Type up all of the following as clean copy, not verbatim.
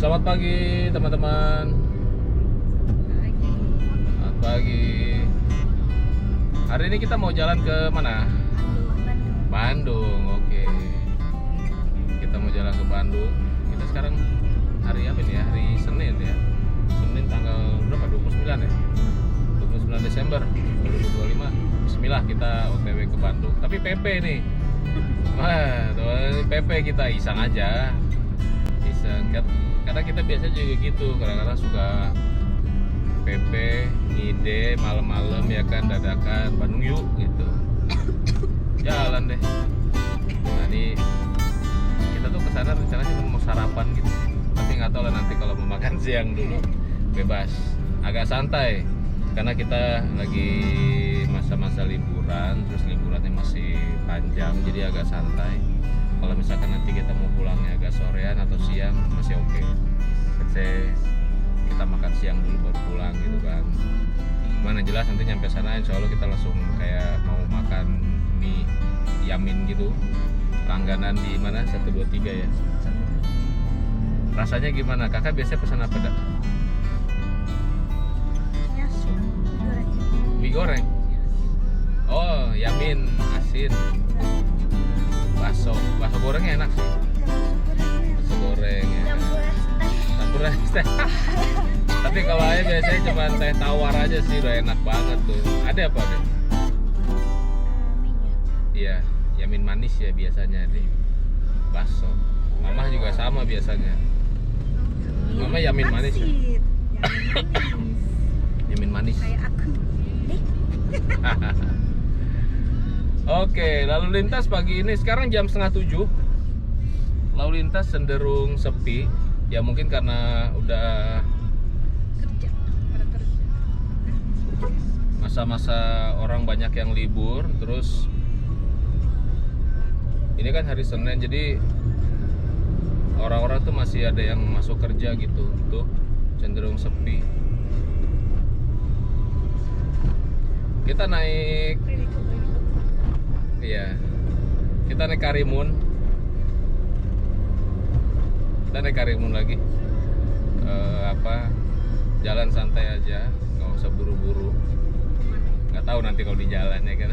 Selamat pagi teman-teman. Selamat pagi. Hari ini kita mau jalan ke mana? Bandung. Oke. Kita mau jalan ke Bandung. Kita sekarang hari apa nih ya? Hari Senin ya. Senin tanggal berapa? 29 ya? 29 Desember 2025. Bismillah kita OTW ke Bandung. Tapi PP nih. Wah, PP kita iseng aja. Iseng. Karena kita biasa juga gitu, kadang-kadang suka PP, ngide, malam-malam ya kan, dadakan, Bandung yuk gitu. Jalan deh. Nah ini kita tuh kesana rencananya mau sarapan gitu. Tapi nggak tahu lah nanti kalau mau makan siang dulu bebas, agak santai. Karena kita lagi masa-masa liburan, terus liburannya masih panjang, jadi agak santai. Kalau misalkan nanti kita mau pulangnya agak sorean atau siang masih oke. Kita makan siang dulu baru pulang gitu kan. Mana jelas nanti nyampe sana insya Allah kita langsung kayak mau makan mie Yamin gitu. Langganan di mana 123 ya. Rasanya gimana? Kakak biasanya pesan apa dah? Mie goreng. Oh, Yamin asin. Bakso gorengnya enak sih. Bakso goreng ya. Campur es teh. Tapi kalau aja biasanya cuma teh tawar aja sih udah enak banget tuh. Ada apa deh? Iya, Yamin manis ya biasanya deh. Bakso. Mama juga sama biasanya. Mama Yamin manis ya. Yamin manis. Kayak aku. Oke, lalu lintas pagi ini sekarang jam 6:30. Lalu lintas cenderung sepi. Ya mungkin karena udah masa-masa orang banyak yang libur. Terus ini kan hari Senin, jadi orang-orang tuh masih ada yang masuk kerja gitu. Tuh cenderung sepi. Kita naik, iya, kita naik Karimun. Kita naik Karimun lagi. Jalan santai aja, nggak usah buru-buru. Nggak tahu nanti kalau di jalan ya kan.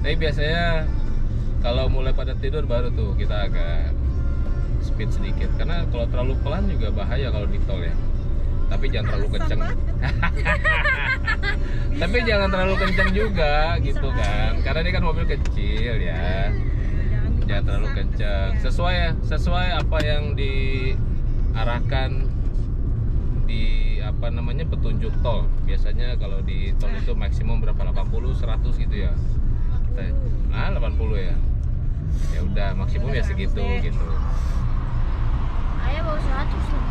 Tapi biasanya kalau mulai pada tidur baru tuh kita agak speed sedikit. Karena kalau terlalu pelan juga bahaya kalau di tol ya. Tapi jangan terlalu kenceng. Tapi jangan terlalu kenceng juga gitu kan. Karena ini kan mobil kecil ya. Jangan terlalu kenceng. Sesuai apa yang diarahkan di petunjuk tol. Biasanya kalau di tol itu maksimum berapa? 80, 100 gitu ya. 80 ya. Ya udah maksimum ya segitu gitu. Ayah bawa 100 loh.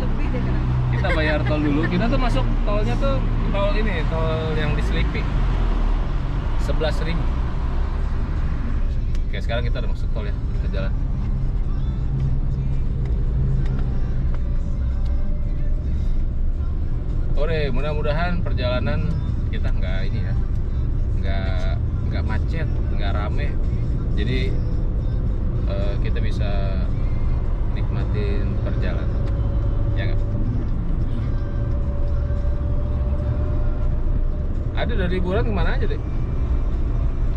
Lebih deh kan. Kita bayar tol dulu. Kita tuh masuk tolnya tuh tol yang di Selipi 11.000. Oke, sekarang kita udah masuk tol ya. Kita jalan. Ore, mudah-mudahan perjalanan kita nggak macet, nggak rame. Jadi kita bisa nikmatin perjalanan. Ya nggak? Ada dari liburan kemana aja deh?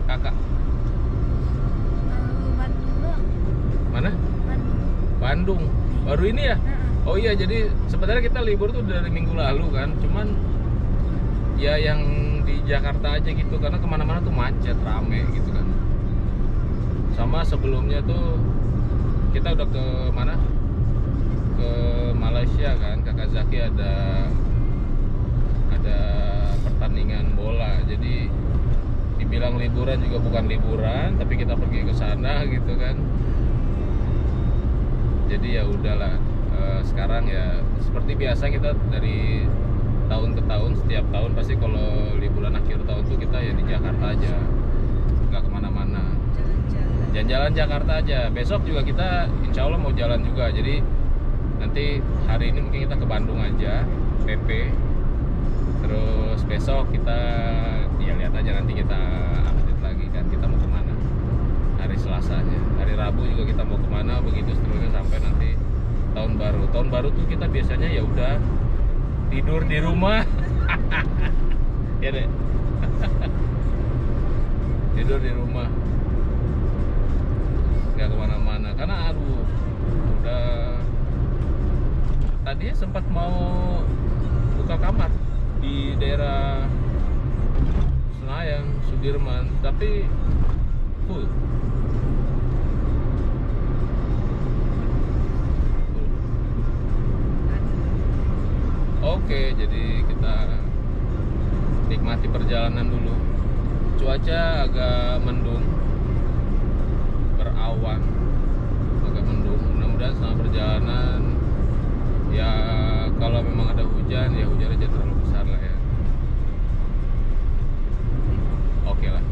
Kakak? Bandung doang. Mana? Bandung. Bandung. Baru ini ya? Oh iya, jadi sebenarnya kita libur tuh dari minggu lalu kan. Cuman ya yang di Jakarta aja gitu, karena kemana-mana tuh macet, rame gitu kan. Sama sebelumnya tuh kita udah ke mana? Ke Malaysia kan. Kakak Zaki ada pertandingan bola. Jadi dibilang liburan juga bukan liburan, tapi kita pergi ke sana gitu kan. Jadi ya udahlah. Sekarang ya seperti biasa kita dari tahun ke tahun, setiap tahun pasti kalau liburan akhir tahun tuh kita ya di Jakarta aja, nggak kemana-mana. Jalan-jalan Jakarta aja. Besok juga kita insya Allah mau jalan juga. Jadi nanti hari ini mungkin kita ke Bandung aja, PP. Terus besok kita ya lihat aja, nanti kita update lagi kan kita mau kemana hari Selasanya. Hari Rabu juga tahun baru tuh kita biasanya ya udah tidur di rumah. Ya deh. Tidur di rumah, nggak kemana-mana karena aduh udah tadinya sempat mau buka kamar di daerah Senayan, Sudirman, tapi full. Oke, jadi kita nikmati perjalanan dulu. Cuaca agak mendung, berawan, agak mendung. Mudah-mudahan selama perjalanan ya kalau memang ada hujan ya hujan aja terlalu besar lah ya. Oke lah,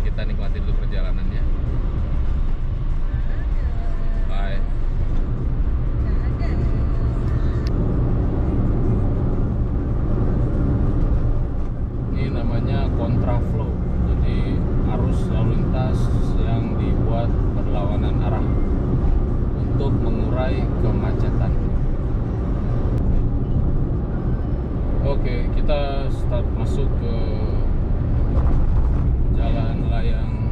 kita nikmati dulu perjalanannya. Bye. Ini namanya kontraflow. Jadi arus lalu lintas yang dibuat berlawanan arah untuk mengurai kemacetan. Oke, kita start masuk ke jalan layang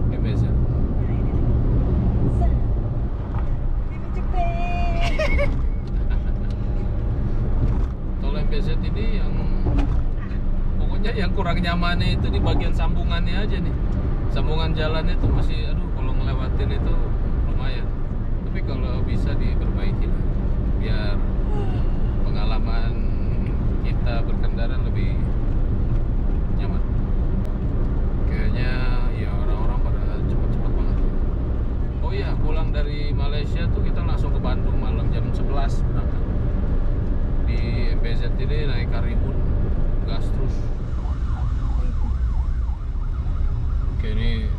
MBZ. Tol MBZ ini yang kurang nyamannya itu di bagian sambungannya aja nih. Sambungan jalannya tuh masih kalau ngelewatin itu lumayan. Tapi kalau bisa diperbaiki lah, biar pengalaman kita berkendara lebih nyaman. Kayaknya ya orang-orang pada cepet-cepet banget. Oh iya, pulang dari Malaysia tuh kita langsung ke Bandung malam jam 11 berangkat. Di MBZ ini naik Karimun, gas terus. Oke, ini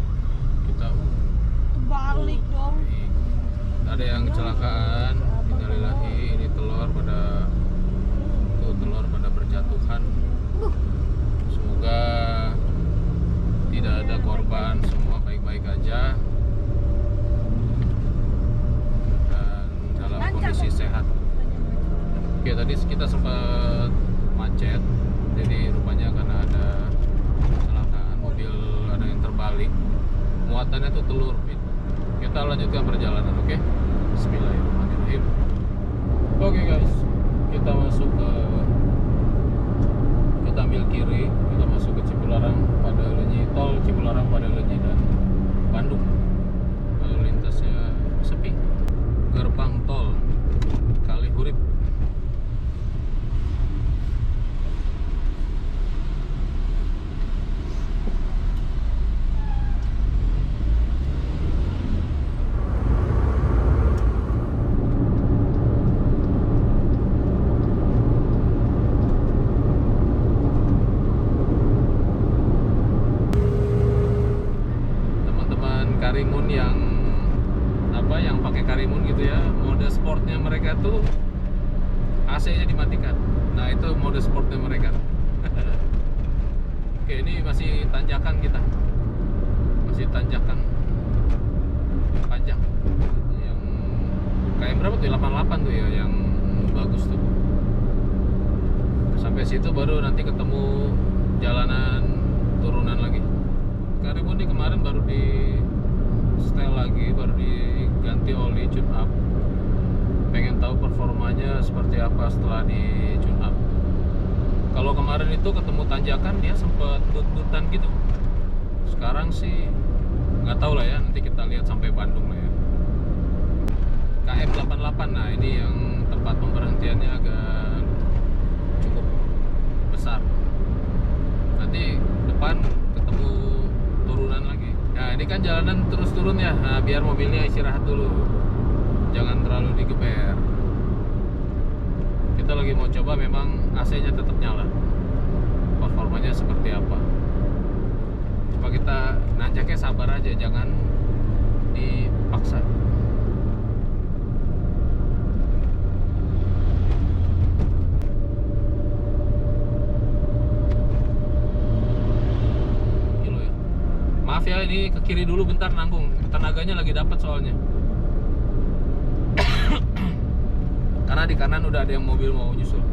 kita Balik dong. ada yang kecelakaan. Innalillahi, ini telur pada berjatuhan. Semoga tidak ada korban, semua baik-baik aja dan dalam kondisi sehat. Oke, tadi kita sempat macet, jadi rupanya karena ada kecelakaan mobil, ada yang terbalik, muatannya tuh telur. Kita lanjutkan perjalanan, oke? Bismillahirrahmanirrahim. Oke guys, kita ambil kiri, kita masuk ke Cipularang pada Lenyi, tol Cipularang pada Lenyi dan Bandung. Lalu lintasnya sepi. Gerbang tol Kalihurip. Karimun yang pakai Karimun gitu ya, mode sportnya mereka tuh AC-nya dimatikan. Nah, itu mode sportnya mereka. Oke, ini masih tanjakan kita. Masih tanjakan panjang. Yang kayak berapa tuh? 88 tuh ya, yang bagus tuh. Sampai situ baru nanti ketemu jalanan turunan lagi. Karimun ini kemarin baru di setel lagi, baru diganti oli, tune up. Pengen tahu performanya seperti apa setelah di tune up. Kalau kemarin itu ketemu tanjakan dia sempet but-butan gitu. Sekarang sih nggak tahu lah ya, nanti kita lihat sampai Bandung lah ya. KM 88, nah ini yang tempat pemberhentiannya agak cukup besar. Nanti depan ketemu turunan lagi. Nah, ini kan jalanan terus turun ya. Nah, biar mobilnya istirahat dulu. Jangan terlalu digeber. Kita lagi mau coba memang AC-nya tetap nyala. Performanya seperti apa. Coba kita nanjaknya sabar aja, jangan dipaksa. Maaf ya, ini ke kiri dulu bentar, nanggung. Tenaganya lagi dapat soalnya. Karena di kanan udah ada yang mobil mau nyusul.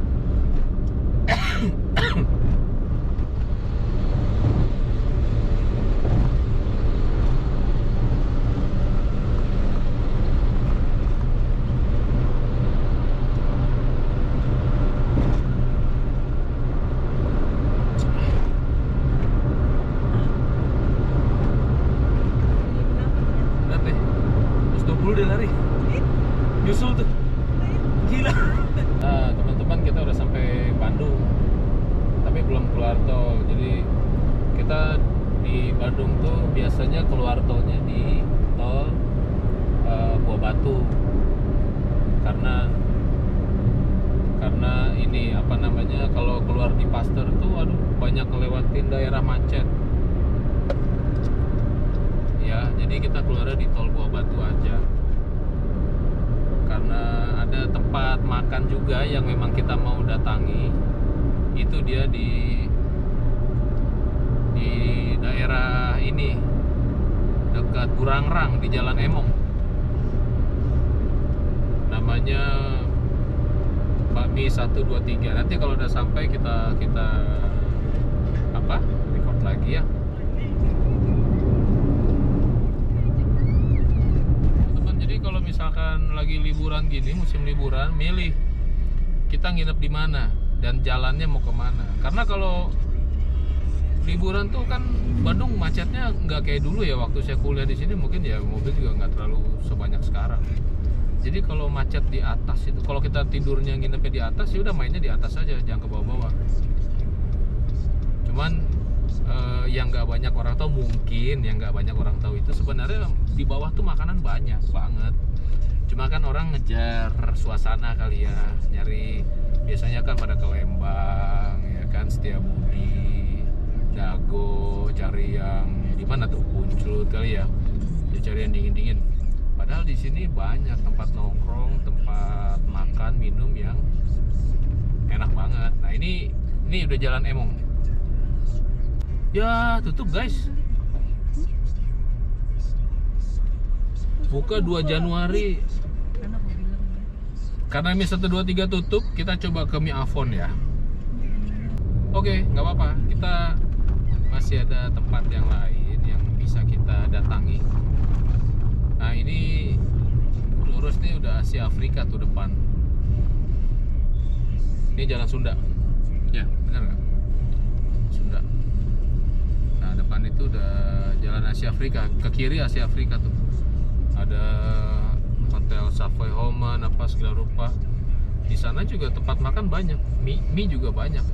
Lihat deh, 120 dia lari, nyusul tuh, gila. Nah teman-teman, kita udah sampai Bandung, tapi belum keluar tol. Jadi kita di Bandung tuh biasanya keluar tolnya di tol Buah Batu, karena ini apa namanya, kalau keluar di Pasteur tuh aduh banyak ngelewatin daerah macet ya. Jadi kita keluarnya di tol Buah Batu aja, karena ada tempat makan juga yang memang kita mau datangi. Itu dia di daerah ini, dekat Burangrang di Jalan Emong, namanya Bakmi 123. Nanti kalau udah sampai kita apa record lagi ya teman. Jadi kalau misalkan lagi liburan gini, musim liburan, milih kita nginep di mana dan jalannya mau kemana. Karena kalau liburan tuh kan Bandung macetnya nggak kayak dulu ya. Waktu saya kuliah di sini mungkin ya mobil juga nggak terlalu sebanyak sekarang. Jadi kalau macet di atas itu, kalau kita tidurnya nginepnya di atas, ya udah mainnya di atas aja, jangan ke bawah-bawah. Cuman yang nggak banyak orang tahu, mungkin yang nggak banyak orang tahu itu sebenarnya di bawah tuh makanan banyak banget. Cuma kan orang ngejar suasana kali ya, nyari biasanya kan pada ke Lembang, ya kan, Setiabudi, Dago, cari yang di mana tuh, Punclut kali ya, cari yang dingin-dingin. Padahal di sini banyak tempat nongkrong, tempat makan, minum yang enak banget. Nah ini udah Jalan Emong. Ya tutup guys. Buka 2 Januari. Karena Mi 123 tutup, kita coba ke Mi Avon ya. Oke, nggak apa-apa. Kita masih ada tempat yang lain yang bisa kita datangi. Nah ini lurus nih udah Asia Afrika tuh depan. Ini Jalan Sunda. Ya benar nggak? Sunda. Nah depan itu udah Jalan Asia Afrika. Ke kiri Asia Afrika tuh. Ada Hotel Savoy Homan apa segala rupa. Di sana juga tempat makan banyak. Mie juga banyak.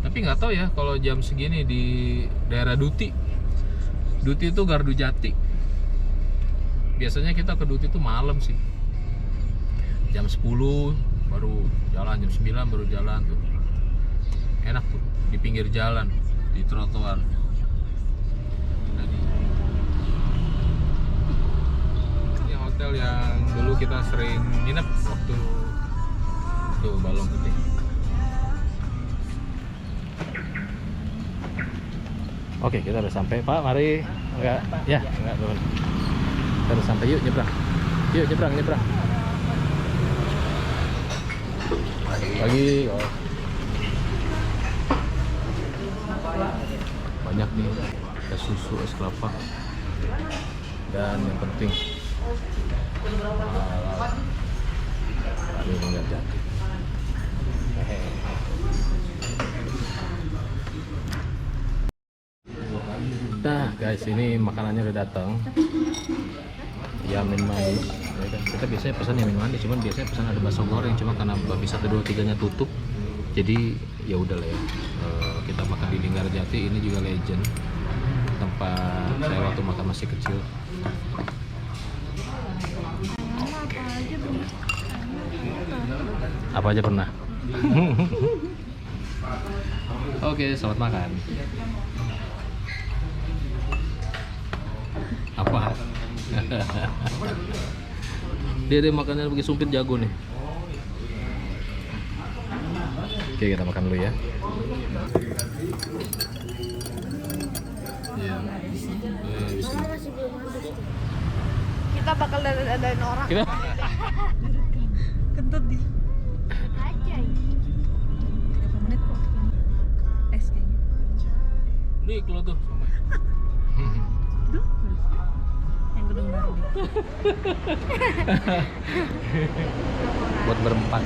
Tapi nggak tahu ya kalau jam segini di daerah Duti. Duti itu Gardu Jati. Biasanya kita ke Duti itu malam sih, jam 10 baru jalan, jam 9 baru jalan tuh. Enak tuh, di pinggir jalan, di trotoar. Ini hotel yang dulu kita sering nginep waktu tuh Balong Putih. Oke, kita udah sampai Pak, mari. Enggak, ya enggak belum. Kita udah sampai, yuk nyebrang. Yuk nyebrang. Pagi. Oh. Banyak nih, es susu, es kelapa. Dan yang penting ada Linggar Jati. Nah guys, ini makanannya udah datang. Yamin manis. Kita biasanya pesan yamin manis, cuman biasanya pesan ada bakso goreng. Cuma karena Bakmi 123-nya tutup, jadi ya udah lah ya. Kita makan di Linggar Jati. Ini juga legend, tempat saya waktu makan masih kecil. Apa aja pernah. Oke, selamat makan. Apa? Dia makannya pakai sumpit jago nih. Oke, kita makan dulu ya. Iya. Kita bakal dadain orang. Kita Kentut di. Publik lo tuh. Yang gedung baru. Buat berempat.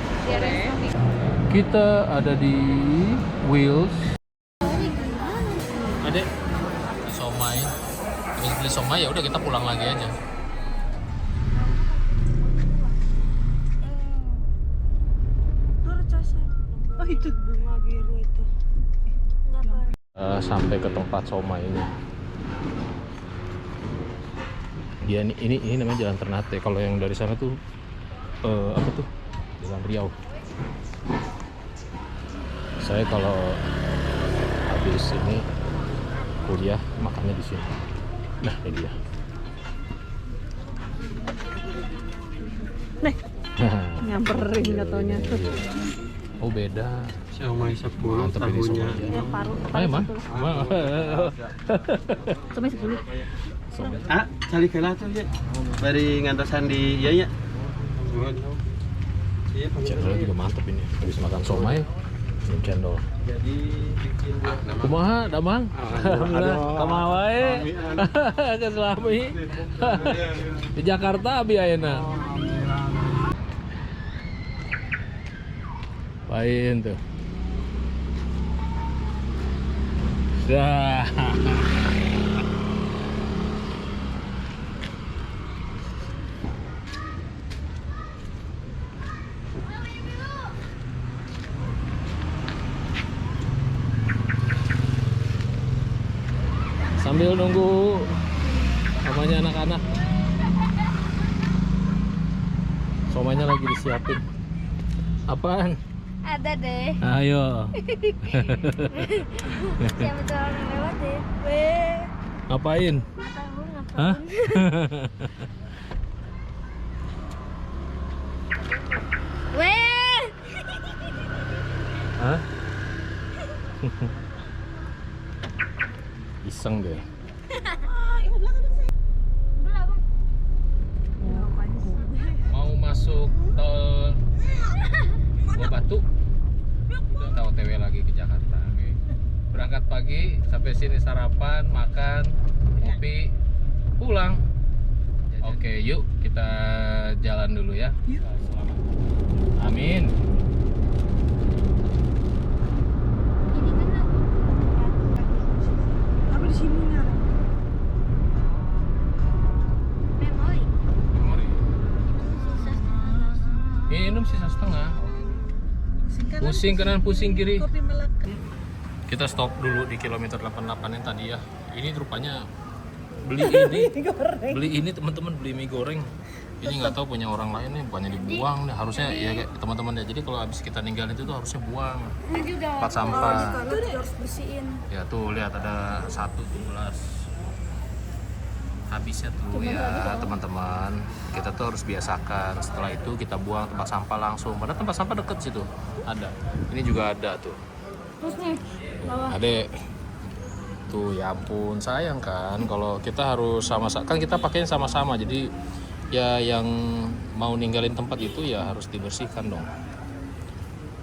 Kita ada di Wheels. Adek, somai. Habis beli somai ya udah kita pulang lagi aja. Oh itu bunga biru itu. Sampai ke tempat somai ini. Ya ini namanya Jalan Ternate. Kalau yang dari sana tuh apa tuh? Jalan Riau. Saya kalau habis ini kuliah makannya di sini. Nah, ini dia. Nih, nyamperin katanya tuh. Oh, beda. Siomay 10 Mantap ini tahunya. somai. Ya paru. Ayo, Mang. Sampai 10. Ah, cari kela tuh ya. Bari ngantosan di iya ya. Iya, Cendol juga mantap ini. Habis makan somai, minum cendol. jadi bikin Kumaha, Damang? Alhamdulillah, kumaha wae. Ke Selami. Di Jakarta abi ayeuna. Pain tuh. Dah. Sambil nunggu namanya anak-anak, somanya lagi disiapin. Apaan? Ada deh. Ayo. Siapa tuh orang yang lewat deh? Weh. Ngapain? Nggak tahu ngapain. Hah? Weh. Hah? Iseng deh. Belah bang. Mau masuk tol Buah Batu, udah OTW lagi ke Jakarta. Berangkat pagi sampai sini sarapan, makan, ngopi, pulang. Oke, yuk kita jalan dulu ya. Selamat. Amin. Ini kan Tapi di sini nggak. memori. Memori. Susah. Minum sisa setengah. Pusing kanan, pusing kiri. Kopi melekat. Kita stop dulu di kilometer 88 yang tadi ya. Ini rupanya beli ini. Beli ini teman-teman, beli mie goreng. Ini nggak tahu punya orang lain nih, bukannya dibuang nih. Harusnya ya kayak teman-teman ya. Jadi kalau habis kita ninggalin itu tuh harusnya buang. Ini juga. Tempat sampah. Itu deh harus bersihin. Ya tuh lihat ada 1 gelas. Habisnya tuh ya teman-teman. Kita tuh harus biasakan. Setelah itu kita buang tempat sampah langsung. Padahal tempat sampah deket situ. Ada. Ini juga ada tuh. Terus nih. Adek. Tuh ya ampun, sayang kan kalau kita harus sama-sama, kan kita pakainya sama-sama. Jadi ya yang mau ninggalin tempat itu ya harus dibersihkan dong.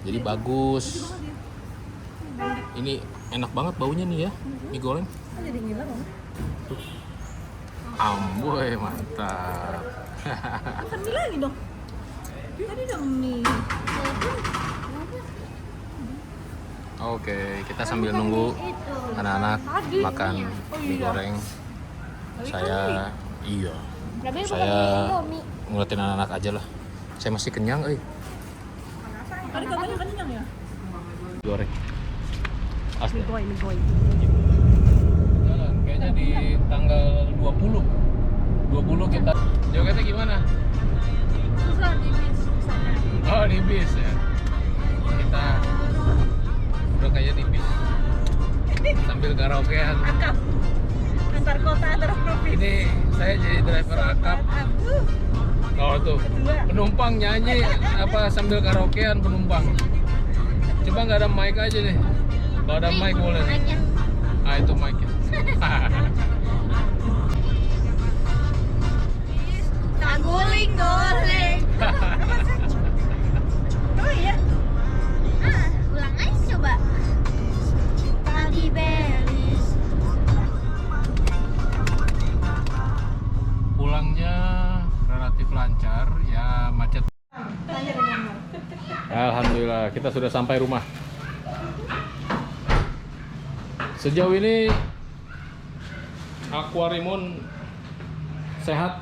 Jadi bagus. Ini enak banget baunya nih ya, mie goreng. Jadi ngilang loh. Amboy, mantap. Makan mie lagi dong. Tadi dong mie. Oke, kita sambil nunggu anak-anak makan mie goreng. Saya saya ngeliatin anak-anak aja lah. Saya masih kenyang, Tadi katanya kenyang ya? goreng. Asli. Mie goy. Jalan kayaknya di tanggal 20 kita. Jogetnya gimana? Susah di bis sana. Oh, di bis ya. Kita udah kayak di bis sambil karaokean. Akap. Antar kota antar provinsi. Ini saya jadi driver akap. Oh tuh, penumpang nyanyi apa sambil karaokean penumpang. Coba nggak ada mic aja nih. Kalau ada mic boleh. Mic-nya. Ah, itu mic-nya. Tak guling-guling. Oh iya. Ulang aja coba. Pagi belis, kita sudah sampai rumah. Sejauh ini Aquarimun sehat,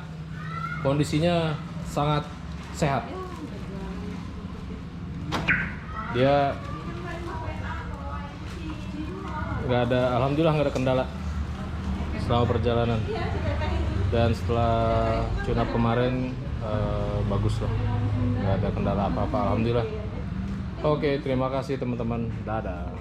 kondisinya sangat sehat. Dia alhamdulillah nggak ada kendala selama perjalanan. Dan setelah tune up kemarin bagus loh, nggak ada kendala apa-apa, alhamdulillah. Oke, terima kasih teman-teman, dadah.